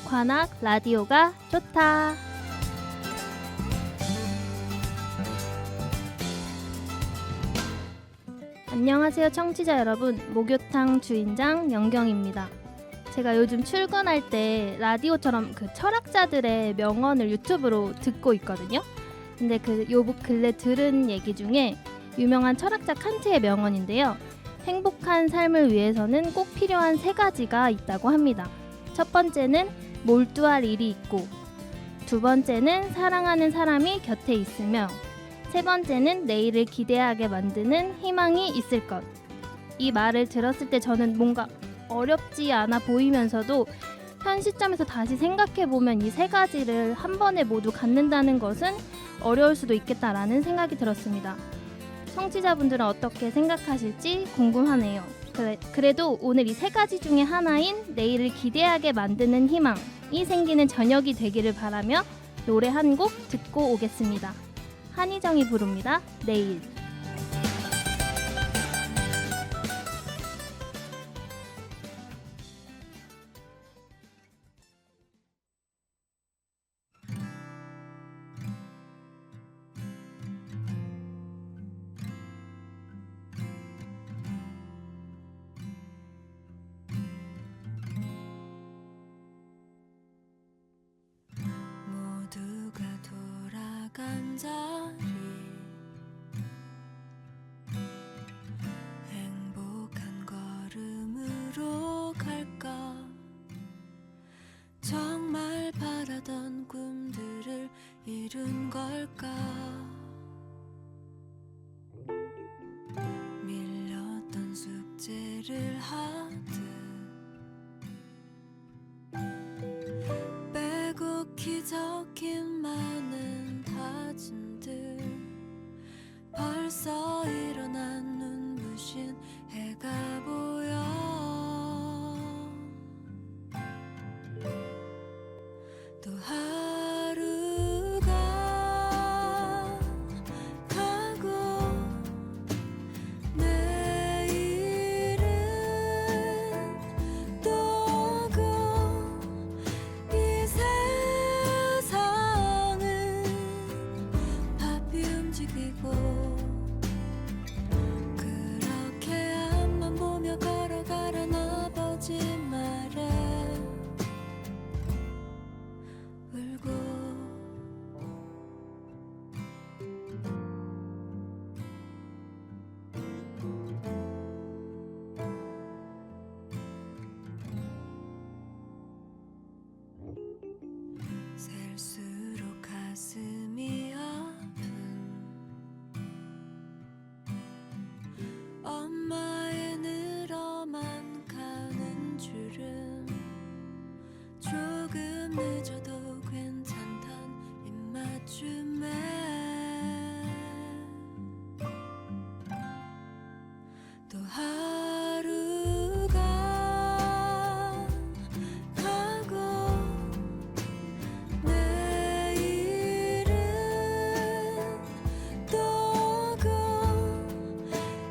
관악 라디오가 좋다. 안녕하세요 청취자 여러분, 목욕탕 주인장 영경입니다. 제가 요즘 출근할 때 라디오처럼 그 철학자들의 명언을 유튜브로 듣고 있거든요. 근데 요 근래 들은 얘기 중에 유명한 철학자 칸트의 명언인데요. 행복한 삶을 위해서는 꼭 필요한 3가지가 있다고 합니다. 첫 번째는 몰두할 일이 있고, 두 번째는 사랑하는 사람이 곁에 있으며, 세 번째는 내일을 기대하게 만드는 희망이 있을 것. 이 말을 들었을 때 저는 뭔가 어렵지 않아 보이면서도 현 시점에서 다시 생각해보면 이 3가지를 한 번에 모두 갖는다는 것은 어려울 수도 있겠다라는 생각이 들었습니다. 청취자분들은 어떻게 생각하실지 궁금하네요. 그래도 오늘 이 3가지 중에 하나인 내일을 기대하게 만드는 희망이 생기는 저녁이 되기를 바라며 노래 한 곡 듣고 오겠습니다. 한희정이 부릅니다. 내일. 모두가 돌아간 자리, 행복한 걸음으로 갈까? 정말 바라던 꿈들을 이룬 걸까? 밀렸던 숙제를 하듯 빼곡히 적힌 많은 다짐들, 벌써 일어난 눈부신 해가 보여. 또 하루가 가고 내일은 또 오고, 이 세상은 바삐 움직이고, 그렇게 앞만 보며 걸어가란 아버지 말에 울고. 셀수록 가슴이 아픈 엄마의 늘어만 가는 줄은, 조금 늦어도 괜찮단 입맞춤에 또 하루가 가고 내일은 또 오고,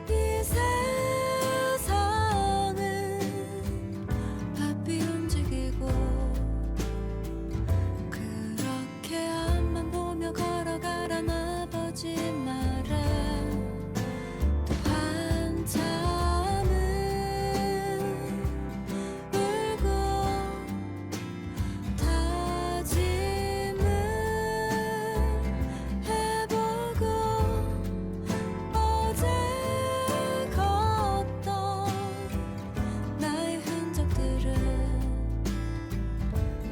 이 세상은 바삐 움직이고, 그렇게 앞만 보며 걸어가란 아버지 말에 또 한참은 울고 다짐을 해보고, 어제 걷던 나의 흔적들은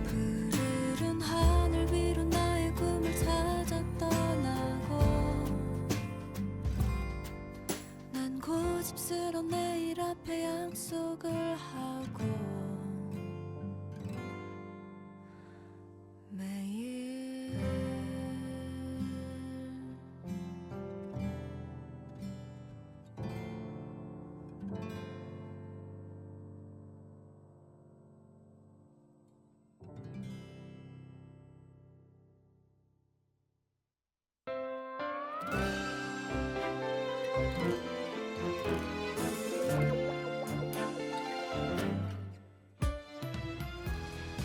푸르른 하늘 위로 나의 꿈을 찾아 떠나고, 난 고집스런 내일 앞에 약속을 하고 매일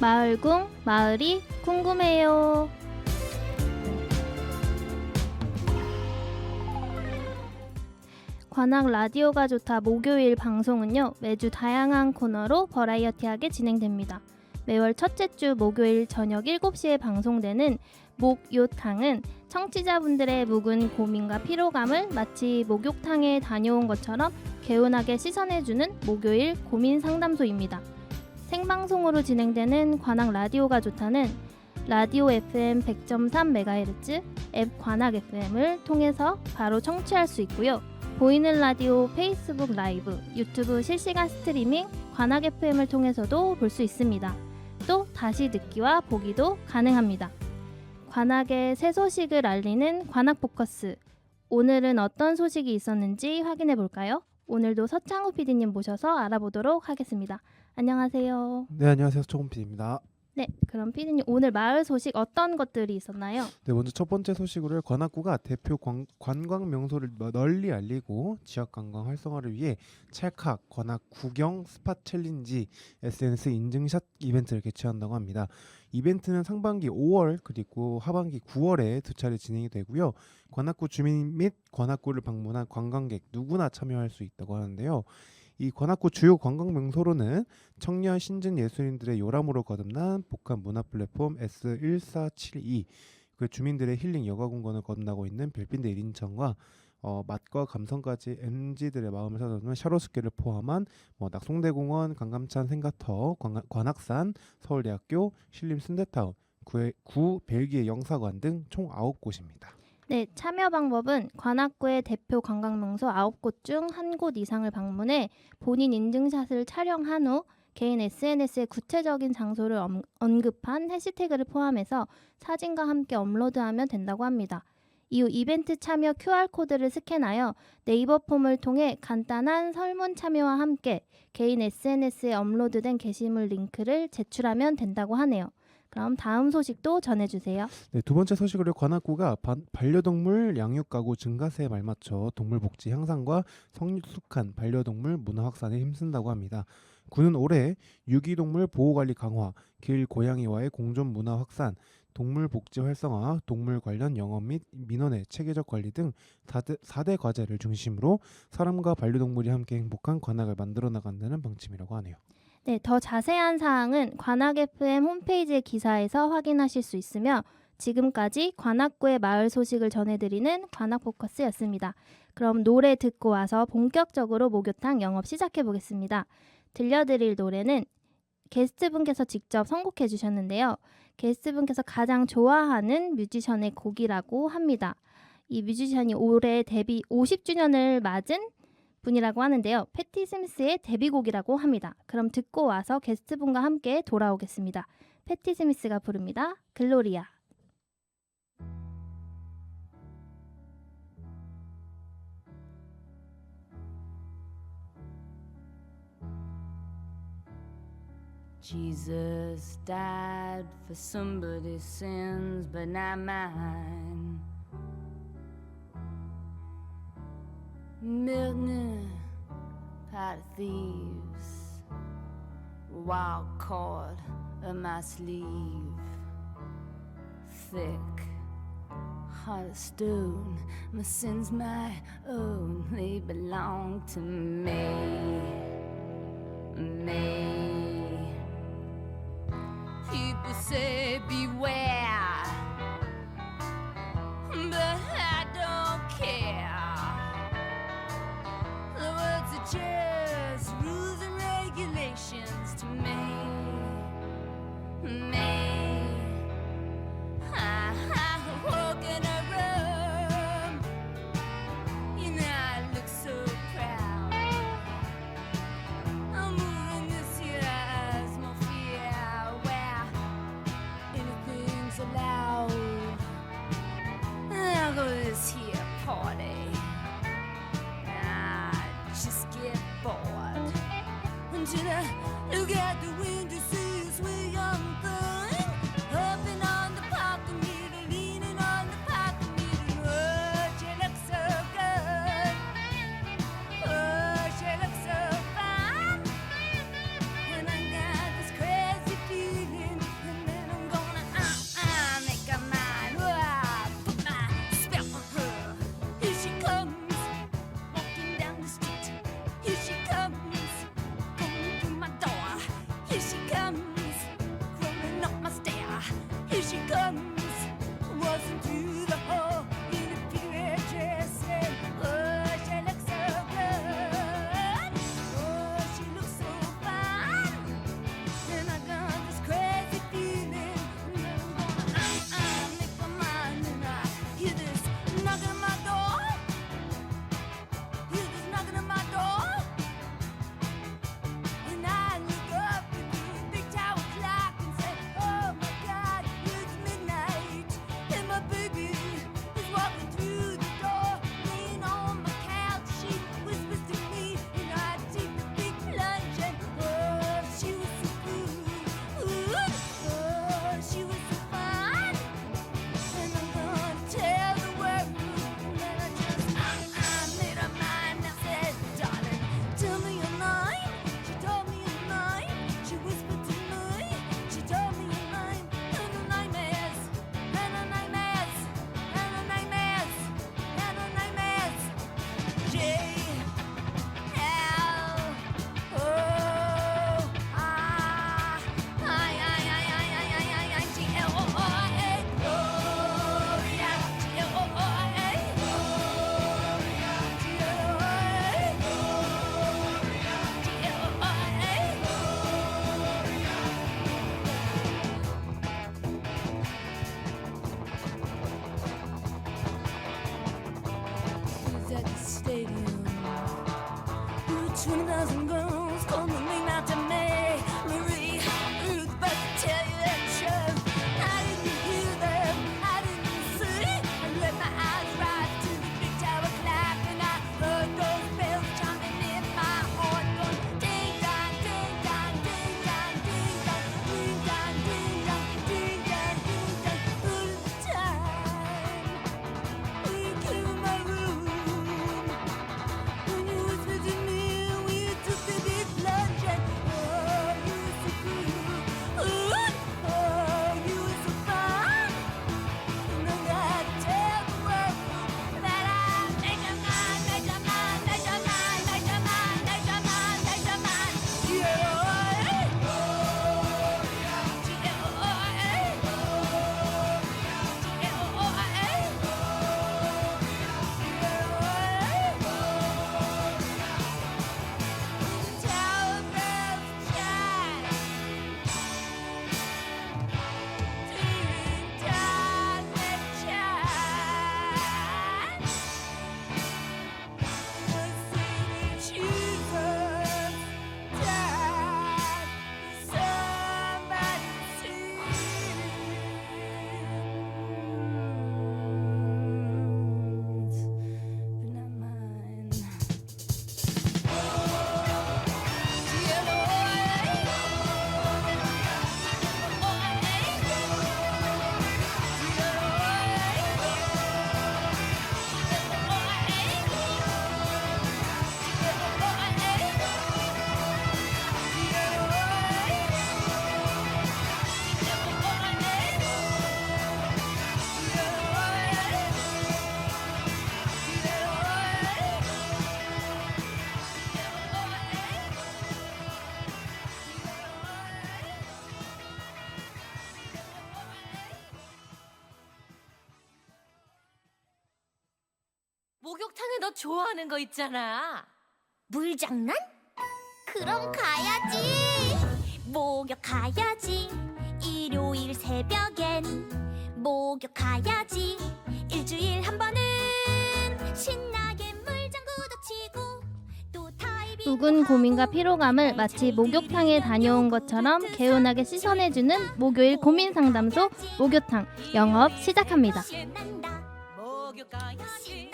마을궁, 마을이 궁금해요. 관악 라디오가 좋다 목요일 방송은요, 매주 다양한 코너로 버라이어티하게 진행됩니다. 매월 첫째 주 목요일 저녁 7시에 방송되는 목요탕은 청취자분들의 묵은 고민과 피로감을 마치 목욕탕에 다녀온 것처럼 개운하게 씻어내주는 목요일 고민 상담소입니다. 생방송으로 진행되는 관악 라디오가 좋다는 라디오 FM 100.3MHz, 앱 관악 FM을 통해서 바로 청취할 수 있고요. 보이는 라디오, 페이스북 라이브, 유튜브 실시간 스트리밍, 관악 FM을 통해서도 볼 수 있습니다. 또 다시 듣기와 보기도 가능합니다. 관악의 새 소식을 알리는 관악 포커스. 오늘은 어떤 소식이 있었는지 확인해 볼까요? 오늘도 서창우 PD님 모셔서 알아보도록 하겠습니다. 안녕하세요. 네, 안녕하세요. 초금 PD입니다. 네, 그럼 PD님 오늘 마을 소식 어떤 것들이 있었나요? 네, 먼저 첫 번째 소식으로 관악구가 대표 관광 명소를 널리 알리고 지역 관광 활성화를 위해 찰칵 관악 구경 스팟 챌린지 SNS 인증샷 이벤트를 개최한다고 합니다. 이벤트는 상반기 5월 그리고 하반기 9월에 두 차례 진행이 되고요. 관악구 주민 및 관악구를 방문한 관광객 누구나 참여할 수 있다고 하는데요. 이 관악구 주요 관광 명소로는 청년 신진 예술인들의 요람으로 거듭난 복합 문화 플랫폼 S1472, 그 주민들의 힐링 여가 공간을 거듭나고 있는 별빛대 1인천과 맛과 감성까지 MZ들의 마음을 사로잡는 샤로스길을 포함한 낙송대공원, 강감찬 생가터, 관악산, 서울대학교, 신림 순대타운, 구 벨기에 영사관 등 총 9곳입니다. 네, 참여 방법은 관악구의 대표 관광명소 9곳 중 한 곳 이상을 방문해 본인 인증샷을 촬영한 후 개인 SNS에 구체적인 장소를 언급한 해시태그를 포함해서 사진과 함께 업로드하면 된다고 합니다. 이후 이벤트 참여 QR코드를 스캔하여 네이버 폼을 통해 간단한 설문 참여와 함께 개인 SNS에 업로드된 게시물 링크를 제출하면 된다고 하네요. 그럼 다음 소식도 전해주세요. 네, 두 번째 소식으로 관악구가 반려동물 양육 가구 증가세에 발맞춰 동물 복지 향상과 성숙한 반려동물 문화 확산에 힘쓴다고 합니다. 구는 올해 유기동물 보호관리 강화, 길 고양이와의 공존 문화 확산, 동물 복지 활성화, 동물 관련 영업 및 민원의 체계적 관리 등 4대 과제를 중심으로 사람과 반려동물이 함께 행복한 관악을 만들어 나간다는 방침이라고 하네요. 네, 더 자세한 사항은 관악 FM 홈페이지 기사에서 확인하실 수 있으며 지금까지 관악구의 마을 소식을 전해드리는 관악 포커스였습니다. 그럼 노래 듣고 와서 본격적으로 목욕탕 영업 시작해 보겠습니다. 들려드릴 노래는 게스트분께서 직접 선곡해 주셨는데요. 게스트분께서 가장 좋아하는 뮤지션의 곡이라고 합니다. 이 뮤지션이 올해 데뷔 50주년을 맞은 분이라고 하는데요. 패티 스미스의 데뷔곡이라고 합니다. 그럼 듣고 와서 게스트분과 함께 돌아오겠습니다. 패티 스미스가 부릅니다. 글로리아. Jesus died for somebody's sins, but not mine. Milton, pot of thieves, wild cord of my sleeve, thick heart of stone. My sins my own, they belong to me. People say beware, but I don't care. The words are just rules and regulations to me. I walk in a room, you know I look so proud. I'm moving this here atmosphere where anything's allowed. I'll go to this here party. Just get 20,000 girls calling me not to me. Marie, Ruth, but to tell you the truth, I didn't hear them, I didn't see. I let my eyes rise to the big tower clock, and I heard those bells chiming in my horn, going ding dong, ding dong, ding dong, ding dong, ding dong, ding dong, ding dong, ding dong. All the time when you came in my room, when you whispered to me, when you took the big plunge, and oh, you were so cool, oh, you were so fine. And I gotta tell the world that I made your mind, made your mind, made your mind, made your mind, made your mind, made your mind. Tower bells chime, ding dong, they chime. I see Jesus died, somebody sings, but not mine. 목욕탕에 너 좋아하는 거 있잖아. 물장난? 그럼 가야지. 목욕 가야지. 일요일 새벽엔 목욕 가야지. 일주일 한 번은 신나게 물장구도 치고 또 다이빙. 묵은 고민과 피로감을 마치 목욕탕에 다녀온 것처럼 개운하게 씻어내주는 목요일 고민 상담소 목욕탕 영업 시작합니다. 목욕 가야지.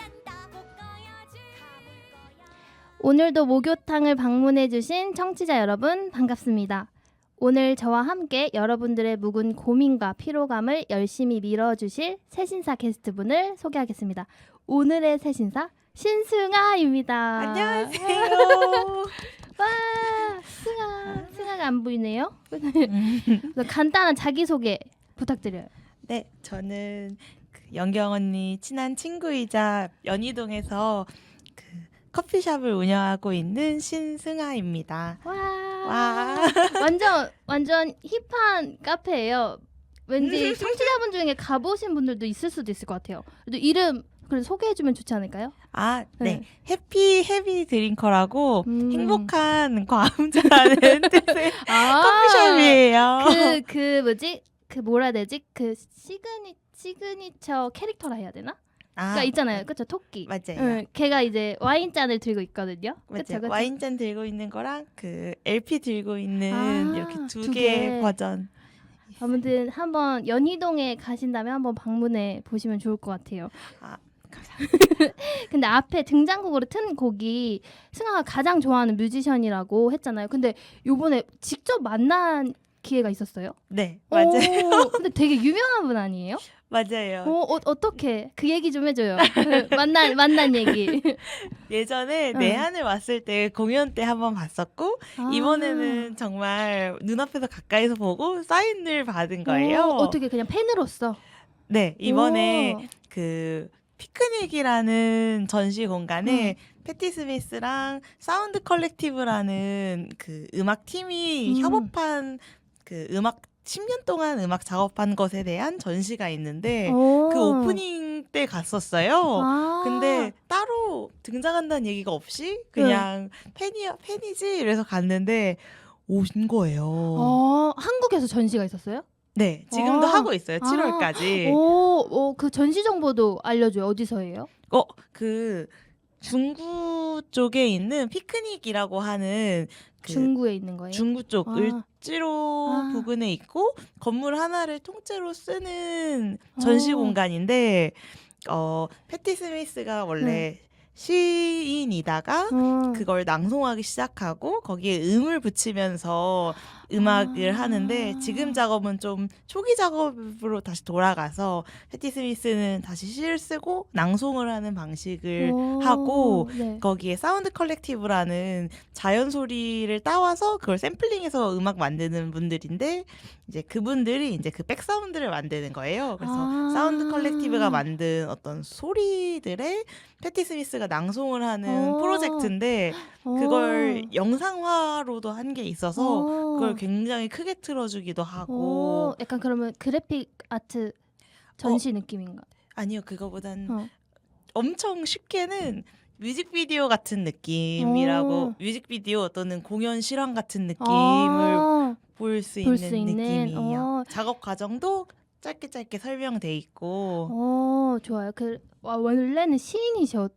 오늘도 목욕탕을 방문해주신 청취자 여러분 반갑습니다. 오늘 저와 함께 여러분들의 묵은 고민과 피로감을 열심히 밀어주실 새신사 게스트분을 소개하겠습니다. 오늘의 새신사 신승아입니다. 안녕하세요. 와, 승아가 안 보이네요. 그래서 간단한 자기소개 부탁드려요. 네, 저는 그 연경 언니 친한 친구이자 연희동에서 그 커피숍을 운영하고 있는 신승아입니다. 와, 완전 힙한 카페예요. 왠지 청취자분 중에 가보신 분들도 있을 수도 있을 것 같아요. 그래도 이름 그래도 소개해주면 좋지 않을까요? 아, 네. 네. 해피 헤비 드링커라고 행복한 과음자라는 뜻의 커피숍이에요. 그 뭐지? 그 뭐라 해야 되지? 그 시그니처 캐릭터라 해야 되나? 그러니까 있잖아요. 그쵸? 토끼. 맞아요. 응, 걔가 이제 와인잔을 들고 있거든요. 맞아요. 그쵸? 와인잔 들고 있는 거랑 그 LP 들고 있는 이렇게 두 두 개 개. 버전. 아무튼 한번 연희동에 가신다면 한번 방문해 보시면 좋을 것 같아요. 아, 근데 앞에 등장곡으로 튼 곡이 승아가 가장 좋아하는 뮤지션이라고 했잖아요. 근데 요번에 직접 만난 기회가 있었어요? 네, 맞아요. 근데 되게 유명한 분 아니에요? 맞아요. 어떻게? 그 얘기 좀 해줘요. 만난 얘기. 예전에 응. 내한을 왔을 때 공연 때 한번 봤었고 이번에는 정말 눈앞에서 가까이서 보고 사인을 받은 거예요. 어떻게 그냥 팬으로서? 네, 이번에 오. 그 피크닉이라는 전시 공간에 패티 스미스랑 사운드 컬렉티브라는 그 음악 팀이 협업한 그 음악 10년 동안 음악 작업한 것에 대한 전시가 있는데 그 오프닝 때 갔었어요. 근데 따로 등장한다는 얘기가 없이 그냥 팬이지 이래서 갔는데 오신 거예요. 한국에서 전시가 있었어요? 네, 지금도 하고 있어요. 7월까지. 그 전시 정보도 알려줘요. 어디서 해요? 그 중구 쪽에 있는 피크닉이라고 하는 그 중구에 있는 거예요? 중구 쪽 아. 을지로 아. 부근에 있고 건물 하나를 통째로 쓰는 전시 어. 공간인데 패티 스미스가 원래 시인이다가 그걸 낭송하기 시작하고 거기에 음을 붙이면서 음악을 아. 하는데 지금 작업은 좀 초기 작업으로 다시 돌아가서 패티 스미스는 다시 시를 쓰고 낭송을 하는 방식을 오. 하고 네. 거기에 사운드 컬렉티브라는 자연 소리를 따와서 그걸 샘플링해서 음악 만드는 분들인데 이제 그분들이 이제 그 백사운드를 만드는 거예요. 그래서 아. 사운드 컬렉티브가 만든 어떤 소리들에 패티 스미스가 낭송을 하는 오. 프로젝트인데 그걸 영상화로도 한 게 있어서 그걸 굉장히 크게 틀어주기도 하고 약간 그러면 그래픽 아트 전시 느낌인가? 아니요 그거보단 어. 엄청 쉽게는 뮤직비디오 같은 느낌이라고 오. 뮤직비디오 또는 공연 실황 같은 느낌을 아. 볼 수 볼 있는 수 있는? 느낌이에요. 작업 과정도 짧게 설명돼 있고 좋아요. 원래는 시인이셨.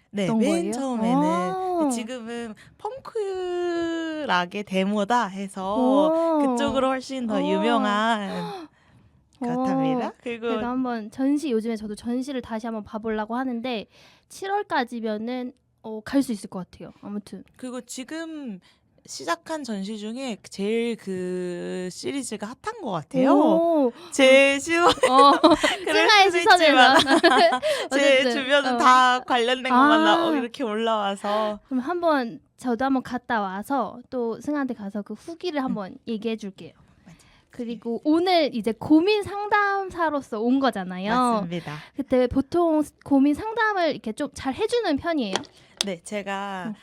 네, 어떤 맨 거예요? 처음에는 아. 지금은 펑크락의 데모다 해서 그쪽으로 훨씬 더 유명한 것 같답니다. 그리고 제가 한번 요즘에 저도 전시를 다시 한번 봐보려고 하는데 7월까지면은 갈 수 있을 것 같아요. 아무튼 그리고 지금 시작한 전시 중에 제일 그 시리즈가 핫한 것 같아요. 오. 제 시선 그럴 찡아의 수도 시선에서 있지만 제 어쨌든, 주변은 다 관련된 것만 아. 이렇게 올라와서 그럼 한번 저도 한번 갔다 와서 또 승아한테 가서 그 후기를 한번 얘기해 줄게요. 그리고 오늘 이제 고민 상담사로서 온 거잖아요. 맞습니다. 그때 보통 고민 상담을 이렇게 좀 잘 해주는 편이에요? 네, 제가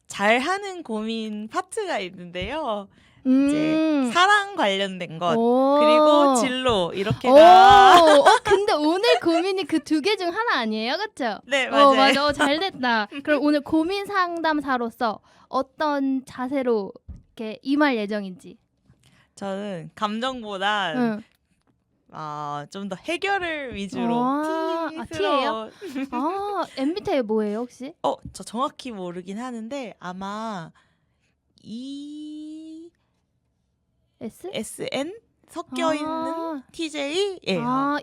잘하는 고민 파트가 있는데요. 이제 음. 사랑 관련된 것 오. 그리고 진로 이렇게가 근데 오늘 고민이 그 두 개 중 하나 아니에요, 그렇죠? 네, 맞아요. 맞아. 잘 됐다. 그럼 오늘 고민 상담사로서 어떤 자세로 이렇게 임할 예정인지. 저는 감정보다 응. 좀 더 해결을 위주로 T예요? MBTI 뭐예요, 혹시? 저 정확히 모르긴 하는데 아마 ESN 섞여 있는 TJ예요.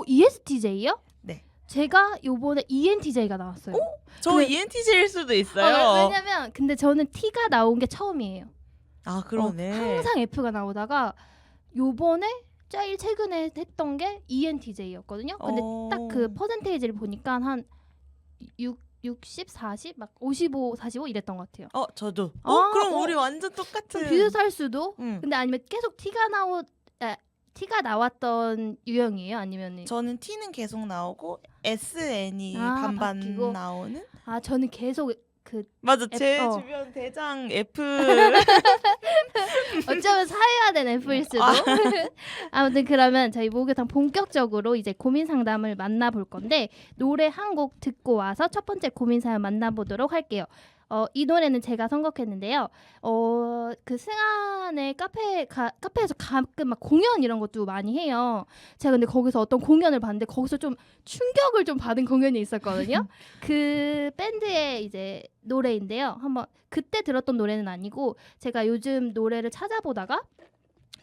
ESTJ요? 네. 제가 요번에 ENTJ가 나왔어요. 저 근데- ENTJ일 수도 있어요. 왜냐면 근데 저는 T가 나온 게 처음이에요. 아, 그러네. 항상 F가 나오다가 요번에 제일 최근에 했던 게 ENTJ였거든요. 근데 딱 그 퍼센테이지를 보니까 한 60, 40, 막 55, 45 이랬던 것 같아요. 저도. 아, 그럼 우리 완전 좀 똑같은. 비슷할 수도. 응. 근데 아니면 계속 T가 나왔던 유형이에요? 아니면 저는 T는 계속 나오고 SN이 아, 반반 바뀌고? 나오는. 저는 계속 맞아. 제 어. 주변 대장 F. 어쩌면 사회화된 F일 수도. 아무튼 그러면 저희 목욕탕 본격적으로 이제 고민 상담을 만나볼 건데 노래 한 곡 듣고 와서 첫 번째 고민 사연 만나보도록 할게요. 이 노래는 제가 선곡했는데요. 그 승한의 카페에서 가끔 막 공연 이런 것도 많이 해요. 제가 근데 거기서 어떤 공연을 봤는데 거기서 좀 충격을 좀 받은 공연이 있었거든요. 그 밴드의 이제 노래인데요. 한번 그때 들었던 노래는 아니고 제가 요즘 노래를 찾아보다가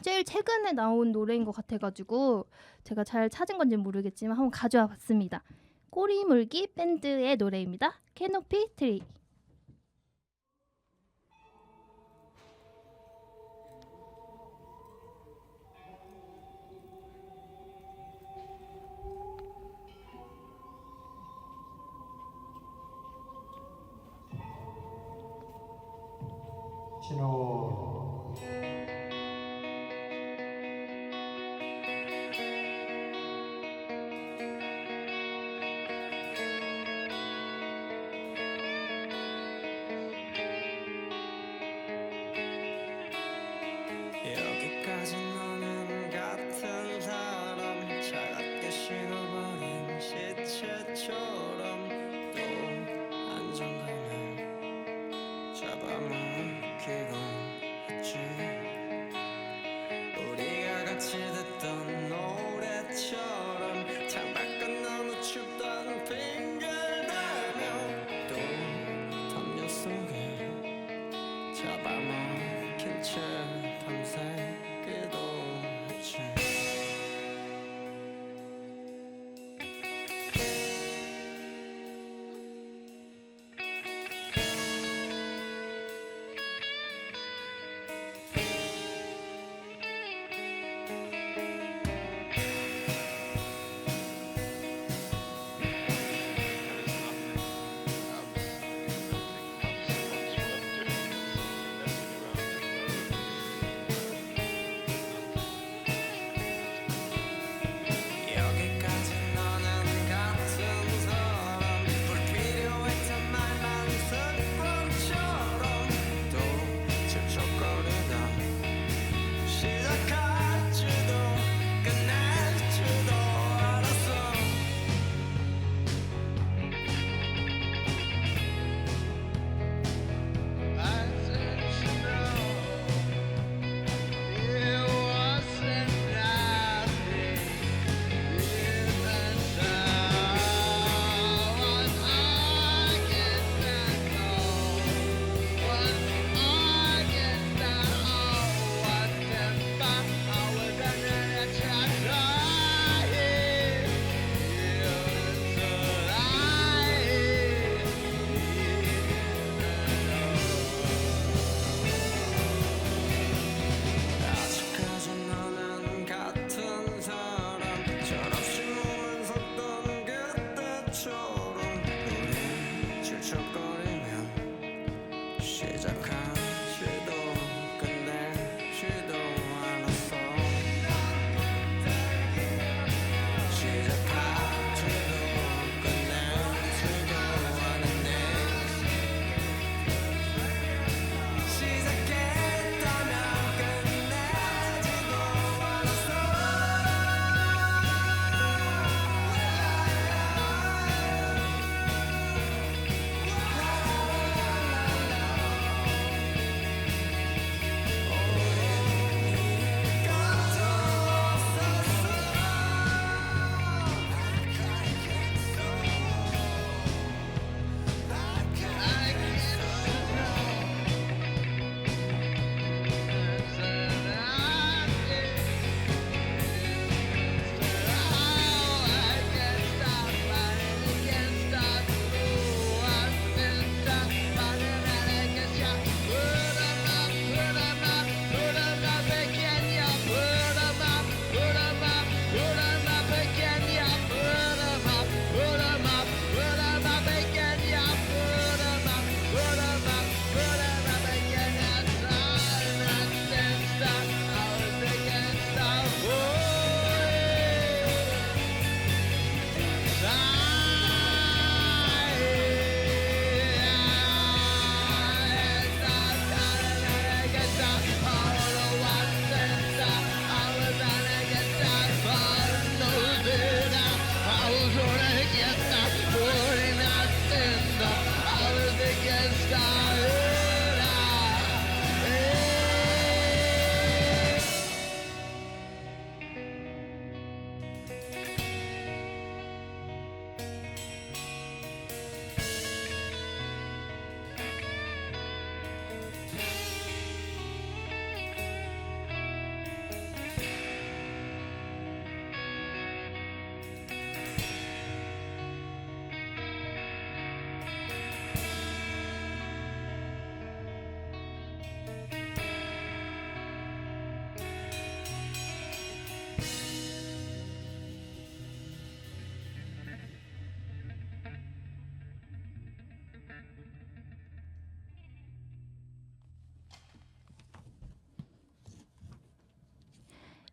제일 최근에 나온 노래인 것 같아가지고 제가 잘 찾은 건지 모르겠지만 한번 가져와 봤습니다. 꼬리물기 밴드의 노래입니다. 캐노피 트리. 신호. 여기까지 너는 같은 사람 차갑게 식어버린 시체처럼 또 안정감을 잡아먹히곤 했지 우리가 같이 듣던 노래처럼 창밖은 너무 춥던 빙글대며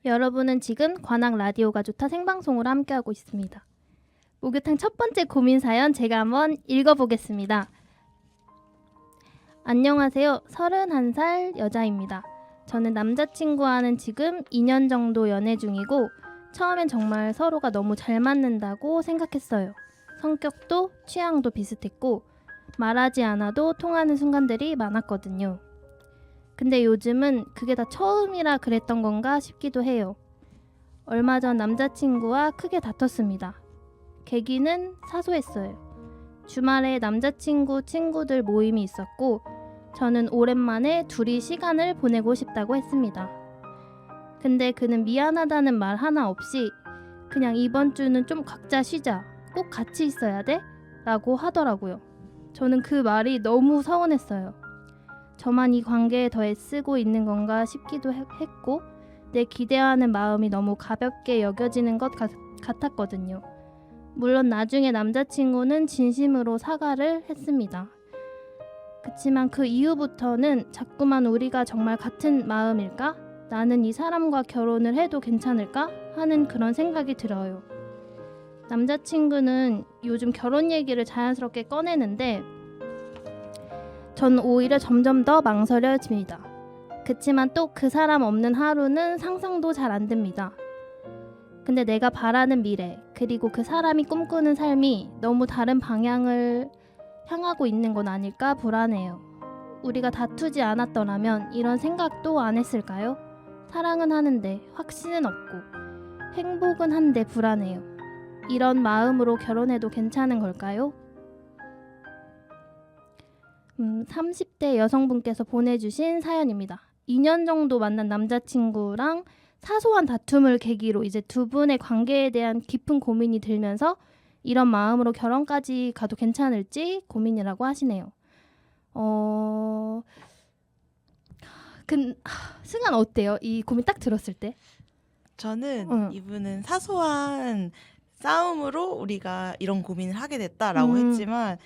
여러분은 지금 관악 라디오가 좋다 생방송으로 함께하고 있습니다. 목욕탕 첫 번째 고민 사연 제가 한번 읽어보겠습니다. 안녕하세요. 31살 여자입니다. 저는 남자친구와는 지금 2년 정도 연애 중이고 처음엔 정말 서로가 너무 잘 맞는다고 생각했어요. 성격도 취향도 비슷했고 말하지 않아도 통하는 순간들이 많았거든요. 근데 요즘은 그게 다 처음이라 그랬던 건가 싶기도 해요. 얼마 전 남자친구와 크게 다퉜습니다. 계기는 사소했어요. 주말에 남자친구 친구들 모임이 있었고 저는 오랜만에 둘이 시간을 보내고 싶다고 했습니다. 근데 그는 미안하다는 말 하나 없이 그냥 이번 주는 좀 각자 쉬자. 꼭 같이 있어야 돼? 라고 하더라고요. 저는 그 말이 너무 서운했어요. 저만 이 관계에 더 애쓰고 있는 건가 싶기도 했고 내 기대하는 마음이 너무 가볍게 여겨지는 것 같았거든요. 물론 나중에 남자친구는 진심으로 사과를 했습니다. 그치만 그 이후부터는 자꾸만 우리가 정말 같은 마음일까? 나는 이 사람과 결혼을 해도 괜찮을까? 하는 그런 생각이 들어요. 남자친구는 요즘 결혼 얘기를 자연스럽게 꺼내는데 전 오히려 점점 더 망설여집니다. 그치만 또 그 사람 없는 하루는 상상도 잘 안 됩니다. 근데 내가 바라는 미래 그리고 그 사람이 꿈꾸는 삶이 너무 다른 방향을 향하고 있는 건 아닐까 불안해요. 우리가 다투지 않았더라면 이런 생각도 안 했을까요? 사랑은 하는데 확신은 없고 행복은 한데 불안해요. 이런 마음으로 결혼해도 괜찮은 걸까요? 30대 여성분께서 보내주신 사연입니다. 2년 정도 만난 남자친구랑 사소한 다툼을 계기로 이제 두 분의 관계에 대한 깊은 고민이 들면서 이런 마음으로 결혼까지 가도 괜찮을지 고민이라고 하시네요. 승환 어때요? 이 고민 딱 들었을 때? 저는 이분은 사소한 싸움으로 우리가 이런 고민을 하게 됐다라고 했지만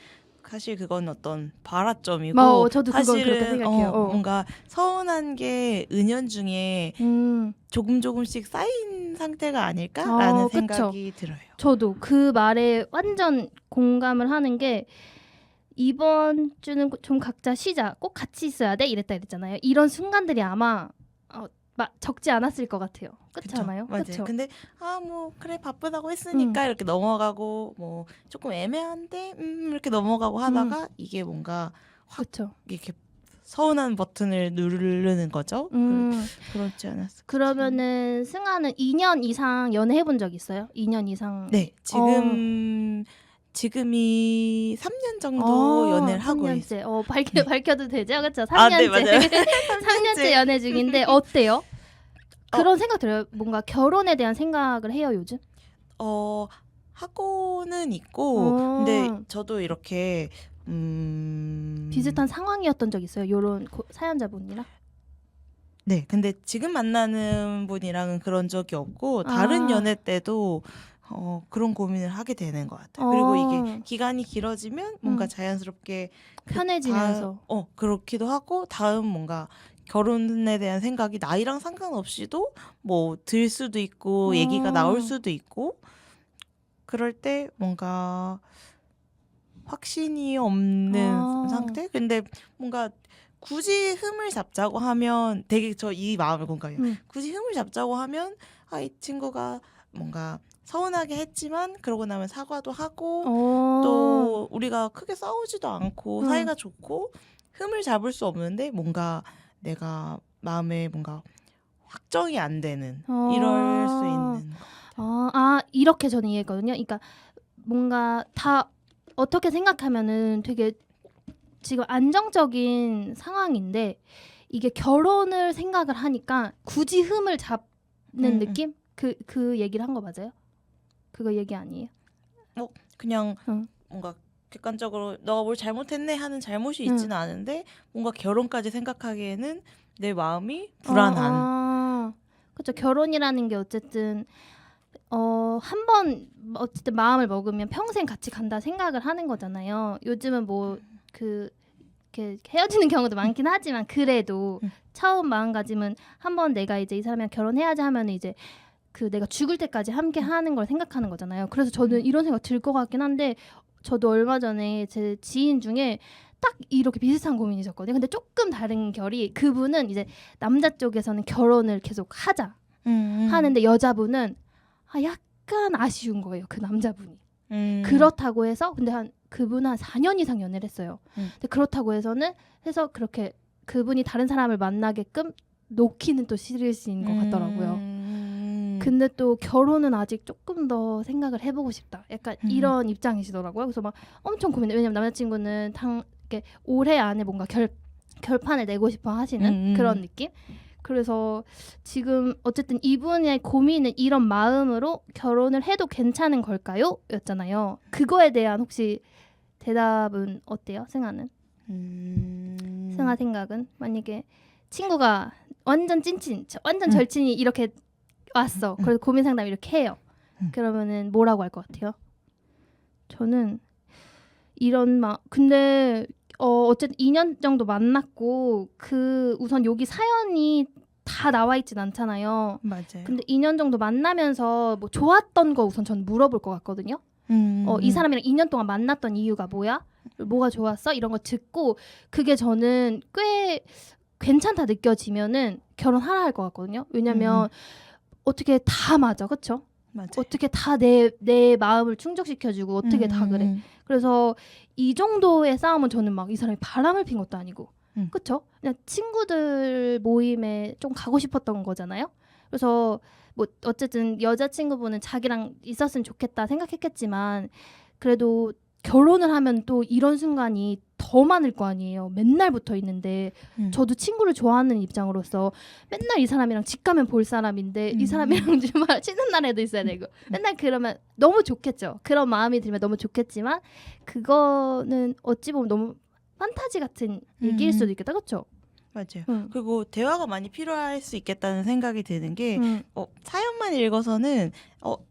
사실 그건 어떤 발화점이고 저도 그건 사실은 그렇게 생각해요. 뭔가 서운한 게 은연중에 조금씩 쌓인 상태가 아닐까라는 생각이 들어요. 저도 그 말에 완전 공감을 하는 게 이번 주는 좀 각자 쉬자. 꼭 같이 있어야 돼. 이랬잖아요. 이런 순간들이 아마 적지 않았을 것 같아요. 그렇지 않아요? 맞아요. 그쵸? 근데 뭐 그래 바쁘다고 했으니까 이렇게 넘어가고 뭐 조금 애매한데 이렇게 넘어가고 하다가 이게 뭔가 확 이렇게 서운한 버튼을 누르는 거죠. 그렇지 않았을까? 그러면은 승아는 2년 이상 연애해 본 적 있어요? 2년 이상? 네. 지금이 3년 정도 연애를 하고 있어요. 밝혀도 되죠? 그렇죠? 3년째. 아, 네, 맞아요. 3년째 연애 중인데 어때요? 그런 생각 들어요? 뭔가 결혼에 대한 생각을 해요, 요즘? 하고는 있고 근데 저도 이렇게 비슷한 상황이었던 적 있어요? 요런 사연자분이랑? 네. 근데 지금 만나는 분이랑은 그런 적이 없고 다른 연애 때도 그런 고민을 하게 되는 것 같아요. 그리고 이게 기간이 길어지면 뭔가 자연스럽게 편해지면서 그렇기도 하고 다음 뭔가 결혼에 대한 생각이 나이랑 상관없이도 뭐 들 수도 있고 얘기가 나올 수도 있고 그럴 때 뭔가 확신이 없는 상태? 근데 뭔가 굳이 흠을 잡자고 하면 되게 저 이 마음을 공감해요. 굳이 흠을 잡자고 하면 이 친구가 뭔가 서운하게 했지만 그러고 나면 사과도 하고 또 우리가 크게 싸우지도 않고 사이가 좋고 흠을 잡을 수 없는데 뭔가 내가 마음에 뭔가 확정이 안 되는 이럴 수 있는 이렇게 저는 이해했거든요. 그러니까 뭔가 다 어떻게 생각하면은 되게 지금 안정적인 상황인데 이게 결혼을 생각을 하니까 굳이 흠을 잡는 느낌? 그 얘기를 한 거 맞아요? 그거 얘기 아니에요? 그냥 뭔가 객관적으로 너가 뭘 잘못했네 하는 잘못이 있지는 않은데 뭔가 결혼까지 생각하기에는 내 마음이 불안한. 그렇죠. 결혼이라는 게 어쨌든 한 번 어쨌든 마음을 먹으면 평생 같이 간다 생각을 하는 거잖아요. 요즘은 뭐 이렇게 헤어지는 경우도 많긴 하지만 그래도 처음 마음가짐은 한번 내가 이제 이 사람이랑 결혼해야지 하면 이제 그 내가 죽을 때까지 함께 하는 걸 생각하는 거잖아요. 그래서 저는 이런 생각 들 것 같긴 한데 저도 얼마 전에 제 지인 중에 딱 이렇게 비슷한 고민이 있었거든요. 근데 조금 다른 결이 그분은 이제 남자 쪽에서는 결혼을 계속 하자 하는데 여자분은 약간 아쉬운 거예요. 그 남자분이. 그렇다고 해서 근데 그분은 한 4년 이상 연애를 했어요. 근데 그렇다고 해서 그렇게 그분이 다른 사람을 만나게끔 놓기는 또 싫으신 것 같더라고요. 근데 또 결혼은 아직 조금 더 생각을 해보고 싶다. 약간 이런 입장이시더라고요. 그래서 막 엄청 고민해. 왜냐면 남자친구는 이렇게 올해 안에 뭔가 결판을 내고 싶어 하시는 그런 느낌. 그래서 지금 어쨌든 이분의 고민은 이런 마음으로 결혼을 해도 괜찮은 걸까요? 였잖아요. 그거에 대한 혹시 대답은 어때요? 승아는? 승아 생각은? 만약에 친구가 완전 찐친, 완전 절친이 이렇게 왔어. 그래서 고민 상담 이렇게 해요. 그러면은 뭐라고 할 것 같아요? 저는 근데 어쨌든 2년 정도 만났고 우선 여기 사연이 다 나와 있진 않잖아요. 맞아요. 근데 2년 정도 만나면서 뭐 좋았던 거 우선 전 물어볼 것 같거든요. 이 사람이랑 2년 동안 만났던 이유가 뭐야? 뭐가 좋았어? 이런 거 듣고 그게 저는 꽤 괜찮다 느껴지면은 결혼하라 할 것 같거든요. 왜냐면 어떻게 다 맞아, 그쵸? 맞아요. 어떻게 다 내 마음을 충족시켜주고 어떻게 다 그래. 그래서 이 정도의 싸움은 저는 막 이 사람이 바람을 핀 것도 아니고 그쵸? 그냥 친구들 모임에 좀 가고 싶었던 거잖아요. 그래서 뭐 어쨌든 여자친구분은 자기랑 있었으면 좋겠다 생각했겠지만 그래도 결혼을 하면 또 이런 순간이 더 많을 거 아니에요. 맨날 붙어 있는데 저도 친구를 좋아하는 입장으로서 맨날 이 사람이랑 집 가면 볼 사람인데 이 사람이랑 주말 쉬는 날에도 있어야 되고 맨날 그러면 너무 좋겠죠. 그런 마음이 들면 너무 좋겠지만 그거는 어찌 보면 너무 판타지 같은 얘기일 수도 있겠다. 그렇죠? 맞아요. 그리고 대화가 많이 필요할 수 있겠다는 생각이 드는 게 사연만 읽어서는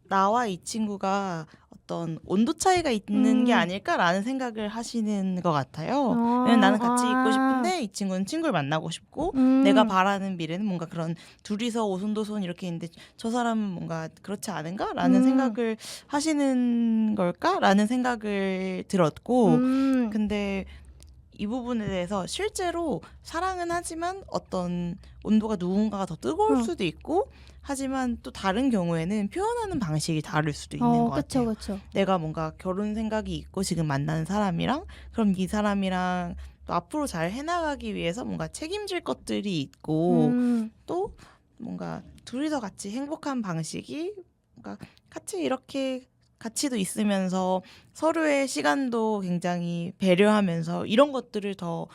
나와 이 친구가 어떤 온도 차이가 있는 게 아닐까라는 생각을 하시는 것 같아요. 왜냐면 나는 같이 있고 싶은데 이 친구는 친구를 만나고 싶고 내가 바라는 미래는 뭔가 그런 둘이서 오손도손 이렇게 있는데 저 사람은 뭔가 그렇지 않은가라는 생각을 하시는 걸까라는 생각을 들었고 근데 이 부분에 대해서 실제로 사랑은 하지만 어떤 온도가 누군가가 더 뜨거울 수도 있고 하지만 또 다른 경우에는 표현하는 방식이 다를 수도 있는 것 같아요. 그쵸. 내가 뭔가 결혼 생각이 있고 지금 만나는 사람이랑 그럼 이 사람이랑 또 앞으로 잘 해나가기 위해서 뭔가 책임질 것들이 있고 또 뭔가 둘이서 같이 행복한 방식이 뭔가 같이 이렇게 가치도 있으면서 서로의 시간도 굉장히 배려하면서 이런 것들을 더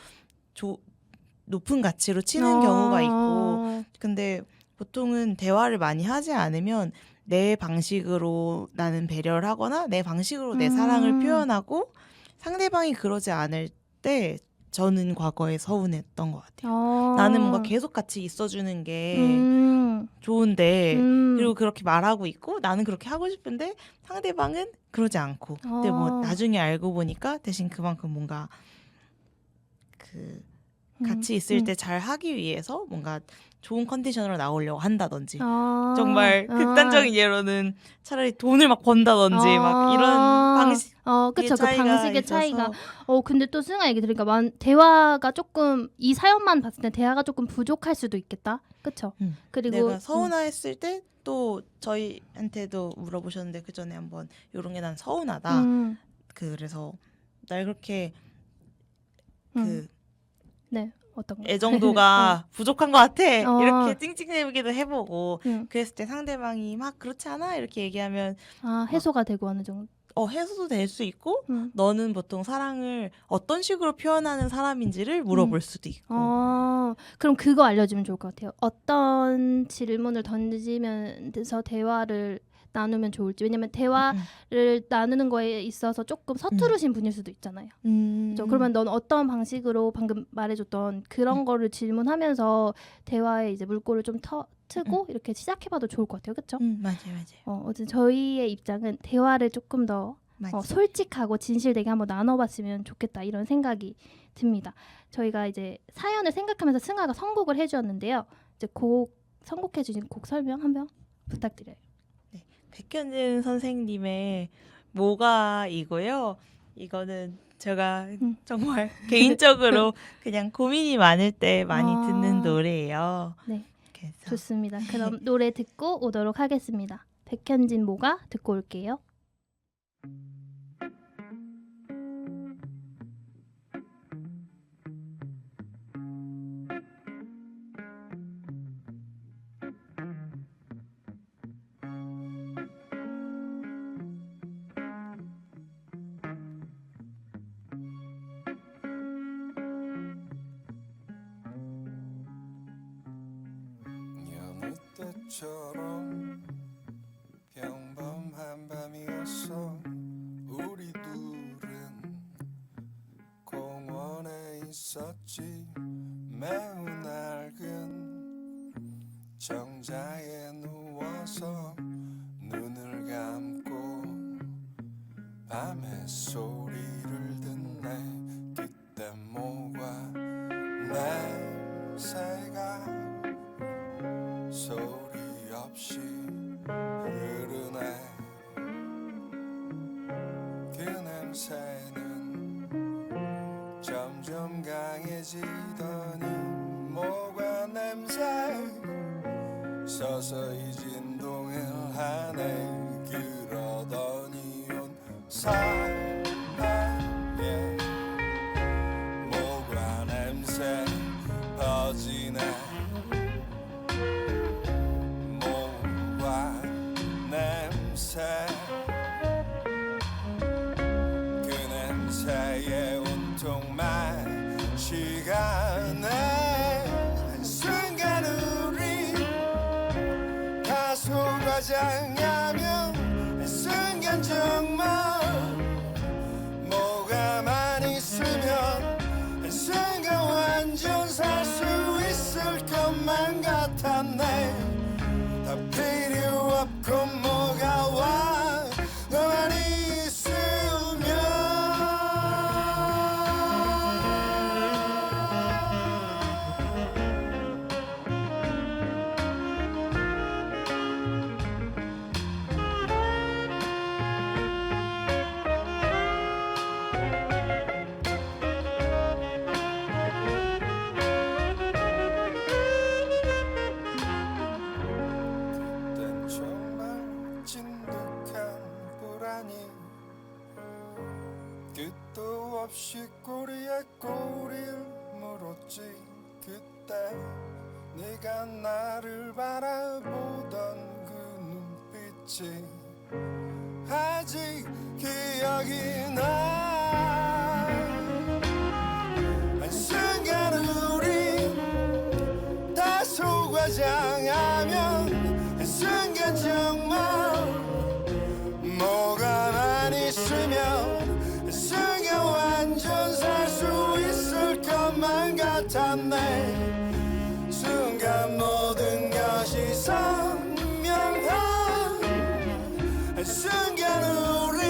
높은 가치로 치는 경우가 있고 근데 보통은 대화를 많이 하지 않으면 내 방식으로 나는 배려를 하거나 내 방식으로 내 사랑을 표현하고 상대방이 그러지 않을 때 저는 과거에 서운했던 것 같아요. 나는 뭔가 계속 같이 있어주는 게 좋은데 그리고 그렇게 말하고 있고 나는 그렇게 하고 싶은데 상대방은 그러지 않고 근데 뭐 나중에 알고 보니까 대신 그만큼 뭔가 같이 있을 때 잘 하기 위해서 뭔가 좋은 컨디션으로 나오려고 한다든지 정말 극단적인 예로는 차라리 돈을 막 번다든지 막 이런 방식 그쵸. 그 방식의 차이가 근데 또 승아 얘기 들으니까 대화가 조금 이 사연만 봤을 때 대화가 조금 부족할 수도 있겠다. 그쵸? 그리고 내가 서운했을 때 또 저희한테도 물어보셨는데 그 전에 한번 이런 게 난 서운하다. 그래서 날 그렇게 네. 어떤 거? 애정도가 부족한 것 같아. 이렇게 찡찡대기도 해보고 그랬을 때 상대방이 막 그렇지 않아? 이렇게 얘기하면 해소가 되고 어느 정도. 해소도 될 수 있고 너는 보통 사랑을 어떤 식으로 표현하는 사람인지를 물어볼 수도 있고 그럼 그거 알려주면 좋을 것 같아요. 어떤 질문을 던지면서 대화를 나누면 좋을지. 왜냐면 대화를 나누는 거에 있어서 조금 서투르신 분일 수도 있잖아요. 그렇죠? 그러면 넌 어떤 방식으로 방금 말해줬던 그런 거를 질문하면서 대화에 이제 물꼬를 좀 트고 이렇게 시작해봐도 좋을 것 같아요. 그렇죠? 맞아요. 어쨌든 저희의 입장은 대화를 조금 더 맞아요. 솔직하고 진실되게 한번 나눠봤으면 좋겠다 이런 생각이 듭니다. 저희가 이제 사연을 생각하면서 승아가 선곡을 해주었는데요. 이제 곡 선곡해주신 곡 설명 한번 부탁드려요. 백현진 선생님의 뭐가이고요. 이거는 제가 정말 개인적으로 그냥 고민이 많을 때 많이 아. 듣는 노래예요. 네, 그래서 좋습니다. 그럼 노래 듣고 오도록 하겠습니다. 백현진 뭐가 듣고 올게요. 여느 때처럼 평범한 밤이었어. 우리 둘은 공원에 있었지. 매우 낡은 정자에 누워서 눈을 감고 밤의 소리를 듣네. 그때 뭐가 냄새가 소리 없이 흐르네. 그 냄새는 점점 강해지더니 뭐가 냄새 서서히 진동을 하네. 그러더니 온 사방에 뭐가 냄새 퍼지네. 뭐가 냄새 그 냄새에 온통 마시가네. 한순간 우리 다 속아장하면 한순간 정말 뭐가만 있으면 한순간 완전 살 수 있을 것만 같았네. 다 필요 없고 뭐가 와 너만 있으면. 그땐 정말 진득한 불안이 끝도 없이 꼬리에 꼬리를 물었지. 그때 네가 나를 바라보던 그 눈빛이 아직 기억이 나. 한순간 우리 다 속아장하면 한순간 정말 뭐가만 있으면 한순간 완전 살 수 있을 것만 같았네. 순간 모든 것이 선명한 한순간 우리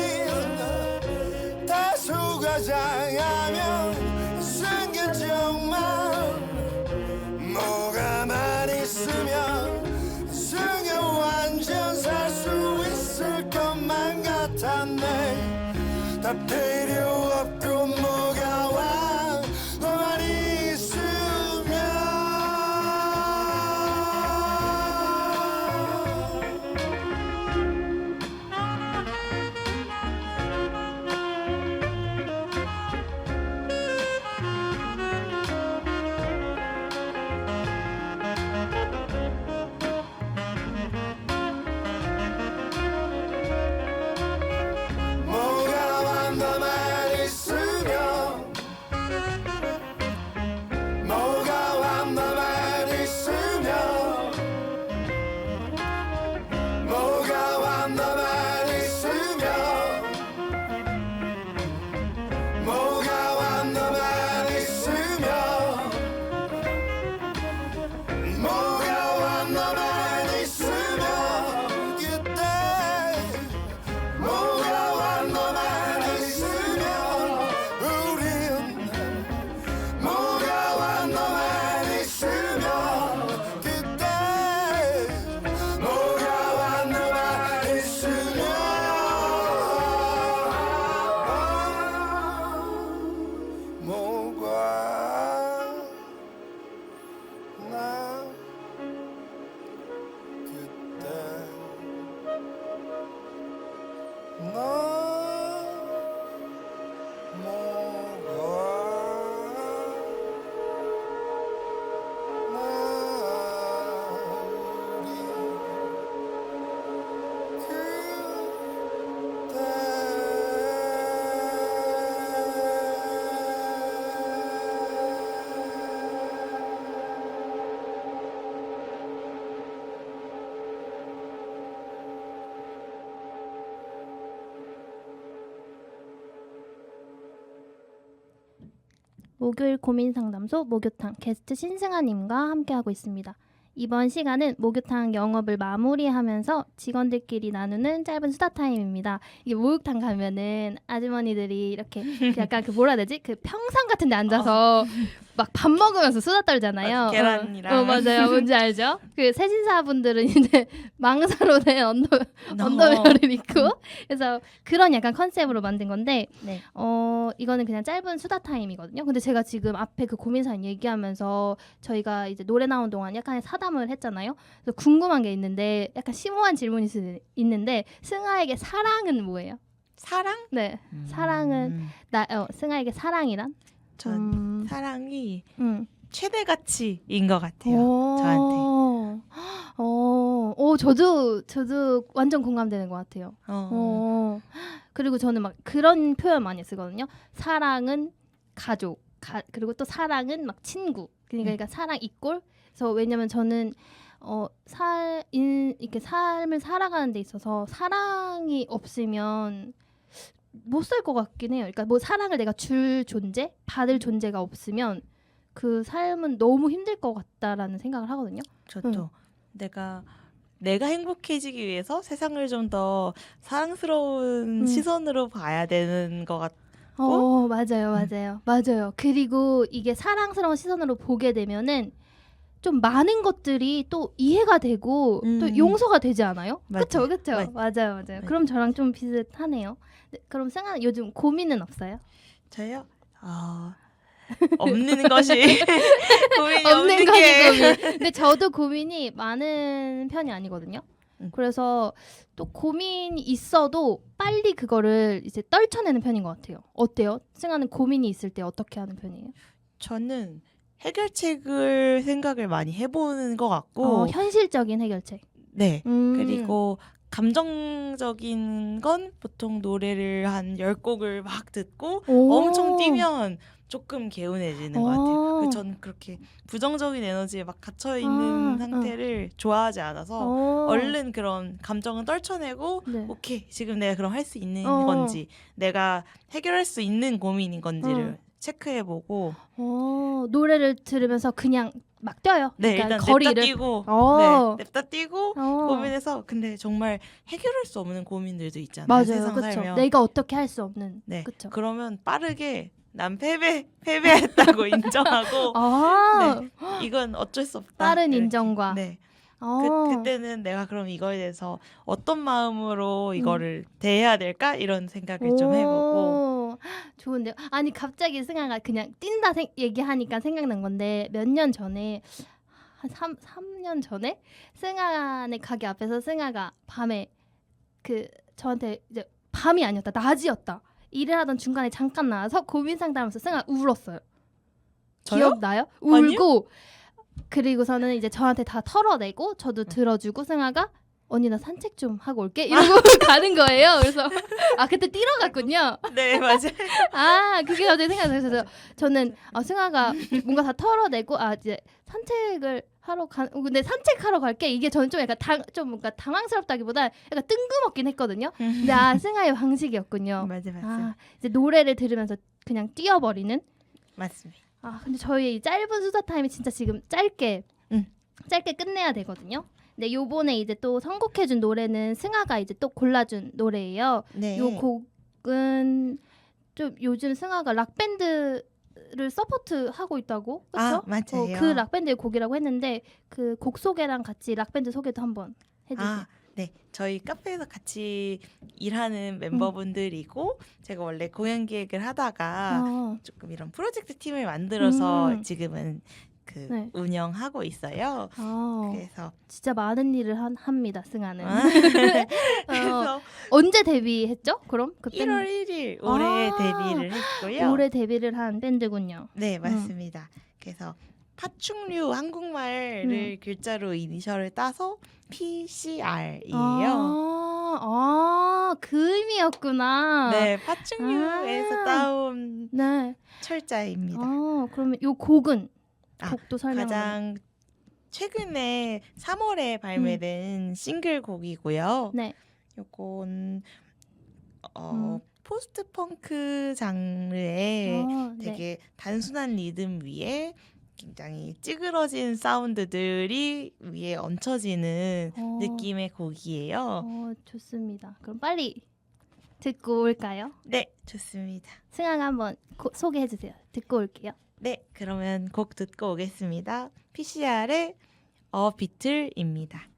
다 속아장하면 한순간 정말 뭐가만 있으면 순간 완전 살 수 있을 것만 같았네. 다 필요 없고 뭐가 와 너만 있으면. 뭐가 와 너만 있으면. 목요일 고민 상담소 목요탕 게스트 신승아님과 함께하고 있습니다. 이번 시간은 목요탕 영업을 마무리하면서 직원들끼리 나누는 짧은 수다 타임입니다. 이게 목욕탕 가면은 아주머니들이 이렇게 그 약간 그 뭐라 해야 되지? 그 평상 같은 데 앉아서 막 밥 먹으면서 수다 떨잖아요. 맞아, 계란이랑. 맞아요. 뭔지 알죠? 그 세신사분들은 이제 망사로 된 언더웨어를 입고 그래서 그런 약간 컨셉으로 만든 건데 네. 이거는 그냥 짧은 수다 타임이거든요. 근데 제가 지금 앞에 그 고민 사연 얘기하면서 저희가 이제 노래 나온 동안 약간의 사담을 했잖아요. 그래서 궁금한 게 있는데 약간 심오한 질문이 있는데 승아에게 사랑은 뭐예요? 사랑? 네, 사랑은 승아에게 사랑이란? 전 사랑이 음. 최대 가치인 것 같아요. 저한테. 저도 완전 공감되는 것 같아요. 그리고 저는 막 그런 표현 많이 쓰거든요. 사랑은 가족, 그리고 또 사랑은 막 친구. 그러니까 사랑 이꼴. 그래서 왜냐면 저는 이렇게 삶을 살아가는 데 있어서 사랑이 없으면 못 살 것 같긴 해요. 그러니까 뭐 사랑을 내가 줄 존재, 받을 존재가 없으면 그 삶은 너무 힘들 것 같다라는 생각을 하거든요. 저도 내가 행복해지기 위해서 세상을 좀 더 사랑스러운 시선으로 봐야 되는 것 같고. 맞아요. 그리고 이게 사랑스러운 시선으로 보게 되면은 좀 많은 것들이 또 이해가 되고 또 용서가 되지 않아요? 그쵸? 맞아요. 그럼 저랑 좀 비슷하네요. 네, 그럼 승아 요즘 고민은 없어요? 저요? 없는 것이 고민이 없는 없는 것이 게. 고민. 근데 저도 고민이 많은 편이 아니거든요. 그래서 또 고민이 있어도 빨리 그거를 이제 떨쳐내는 편인 것 같아요. 어때요? 승아는 고민이 있을 때 어떻게 하는 편이에요? 저는 해결책을 생각을 많이 해보는 것 같고. 현실적인 해결책. 네. 그리고 감정적인 건 보통 노래를 한 10곡을 막 듣고 엄청 뛰면 조금 개운해지는 것 같아요. 저는 그렇게 부정적인 에너지에 막 갇혀있는 상태를 좋아하지 않아서 얼른 그런 감정은 떨쳐내고 네. 오케이, 지금 내가 그럼 할 수 있는 건지, 내가 해결할 수 있는 고민인 건지를 체크해보고. 노래를 들으면서 그냥 막 뛰어요. 네, 그러니까 일단 거리를. 냅다 뛰고 냅다 뛰고 고민해서. 근데 정말 해결할 수 없는 고민들도 있잖아요. 맞아요. 세상 그쵸. 살면. 내가 어떻게 할 수 없는. 네. 그쵸. 그러면 빠르게 난 패배했다고 인정하고 네, 이건 어쩔 수 없다. 빠른 이렇게. 인정과. 네. 그때는 내가 그럼 이거에 대해서 어떤 마음으로 이거를 대해야 될까? 이런 생각을 좀 해보고. 좋은데요. 아니 갑자기 승아가 그냥 뛴다 얘기하니까 생각난 건데 몇 년 전에 한 3년 전에 승아네 가게 앞에서 승아가 밤에 그 저한테 이제 밤이 아니었다 낮이었다 일을 하던 중간에 잠깐 나와서 고민 상담하면서 승아 울었어요. 저요? 기억나요? 울고 그리고서는 이제 저한테 다 털어내고 저도 들어주고 승아가 언니 나 산책 좀 하고 올게 이러고 가는 거예요. 그래서 그때 뛰러 갔군요. 네, 맞아요. 그게 갑자기 생각나서 저는 승아가 뭔가 다 털어내고 이제 산책을 하러 근데 산책하러 갈게 이게 저는 좀 약간 좀 뭔가 당황스럽다기보다 약간 뜬금없긴 했거든요. 근데 승아의 방식이었군요. 맞아요. 이제 노래를 들으면서 그냥 뛰어버리는. 맞습니다. 근데 저희 이 짧은 수다 타임이 진짜 지금 짧게 끝내야 되거든요. 근데 요번에 이제 또 선곡해준 노래는 승아가 이제 또 골라준 노래예요. 네. 요 곡은 좀 요즘 승아가 락밴드를 서포트하고 있다고, 그렇죠? 맞아요. 그 락밴드의 곡이라고 했는데 그 곡 소개랑 같이 락밴드 소개도 한번 해주세요. 네, 저희 카페에서 같이 일하는 멤버분들이고 제가 원래 공연 기획을 하다가 조금 이런 프로젝트 팀을 만들어서 지금은 운영하고 있어요. 그래서 진짜 많은 일을 합니다, 승아는. 그래서 언제 데뷔했죠? 그럼 그 1월 1일 올해 데뷔를 했고요. 올해 데뷔를 한 밴드군요. 네, 맞습니다. 그래서 파충류 한국말을 글자로 이니셜을 따서 PCR이에요. 그 의미였구나. 네, 파충류에서 따온 철자입니다. 그러면 요 곡은 곡도 설명. 가장 최근에 3월에 발매된 싱글곡이고요. 네. 요건 포스트 펑크 장르의 네. 되게 단순한 리듬 위에 굉장히 찌그러진 사운드들이 위에 얹혀지는 느낌의 곡이에요. 좋습니다. 그럼 빨리 듣고 올까요? 네, 좋습니다. 승아가 한번 소개해 주세요. 듣고 올게요. 네, 그러면 곡 듣고 오겠습니다. PCR의 비틀입니다.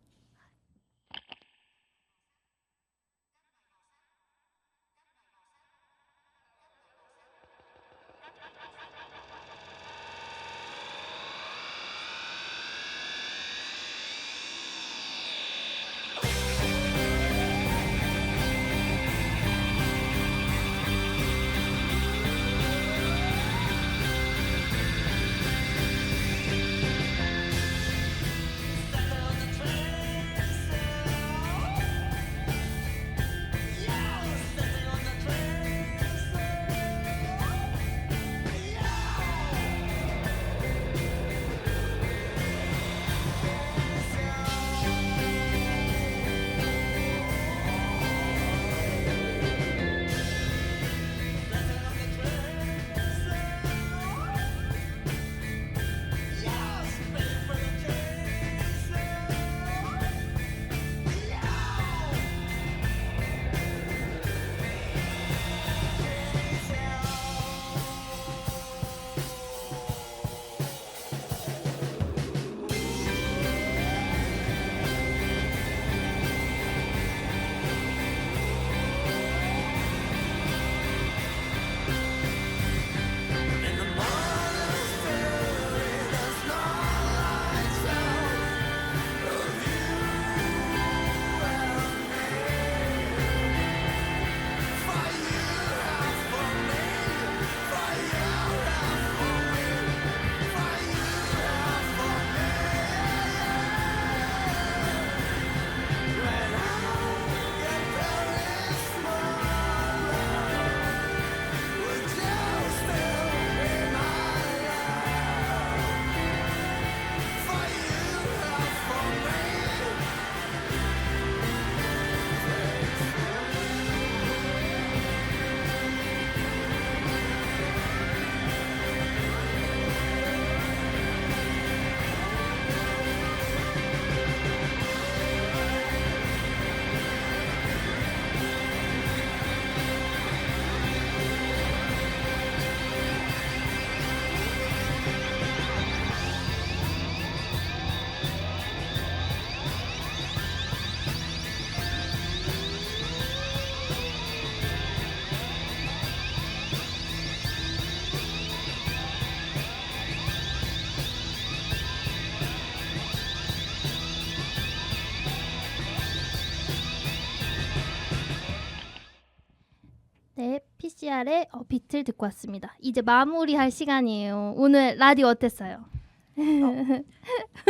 네, PCR의 비틀 듣고 왔습니다. 이제 마무리할 시간이에요. 오늘 라디오 어땠어요?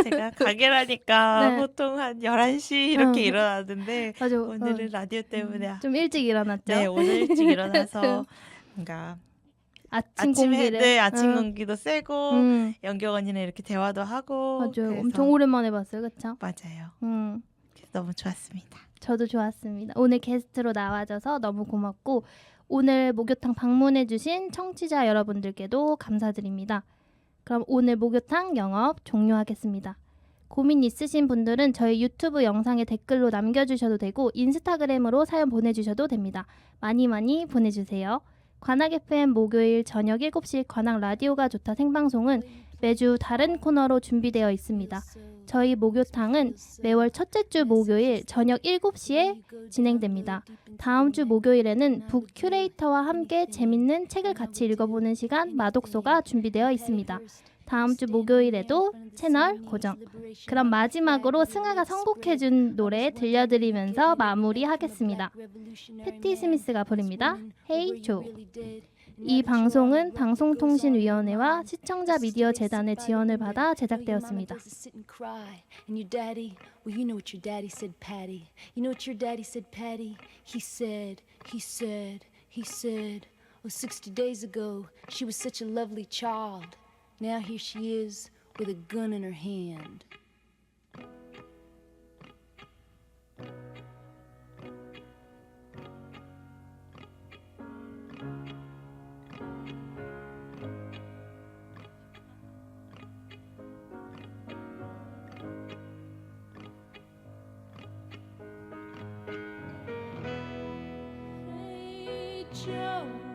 제가 가게라니까 네. 보통 한 11시 이렇게 응. 일어나는데 맞아. 오늘은 라디오 때문에 좀 일찍 일어났죠? 네, 오늘 일찍 일어나서 뭔가 아침 공기를. 네, 아침 응. 공기도 쐬고 응. 연경 언니랑 이렇게 대화도 하고 맞아요. 그래서 엄청 오랜만에 봤어요. 그쵸? 맞아요. 그래서 너무 좋았습니다. 저도 좋았습니다. 오늘 게스트로 나와줘서 너무 고맙고 오늘 목욕탕 방문해주신 청취자 여러분들께도 감사드립니다. 그럼 오늘 목욕탕 영업 종료하겠습니다. 고민 있으신 분들은 저희 유튜브 영상에 댓글로 남겨주셔도 되고 인스타그램으로 사연 보내주셔도 됩니다. 많이 많이 보내주세요. 관악 FM 목요일 저녁 7시 관악 라디오가 좋다 생방송은 매주 다른 코너로 준비되어 있습니다. 저희 목요탕은 매월 첫째 주 목요일 저녁 7시에 진행됩니다. 다음 주 목요일에는 북 큐레이터와 함께 재밌는 책을 같이 읽어보는 시간 마독소가 준비되어 있습니다. 다음 주 목요일에도 채널 고정. 그럼 마지막으로 승아가 선곡해준 노래 들려드리면서 마무리하겠습니다. 패티 스미스가 부릅니다. Hey Joe. 이 방송은 방송통신위원회와 시청자 미디어 재단의 지원을 받아 제작되었습니다. And your daddy, well, you know what your daddy said, Patty. You know what your daddy said, Patty? He said, oh, 60 days ago, she was such a lovely child. Now here she is with a gun in her hand. show.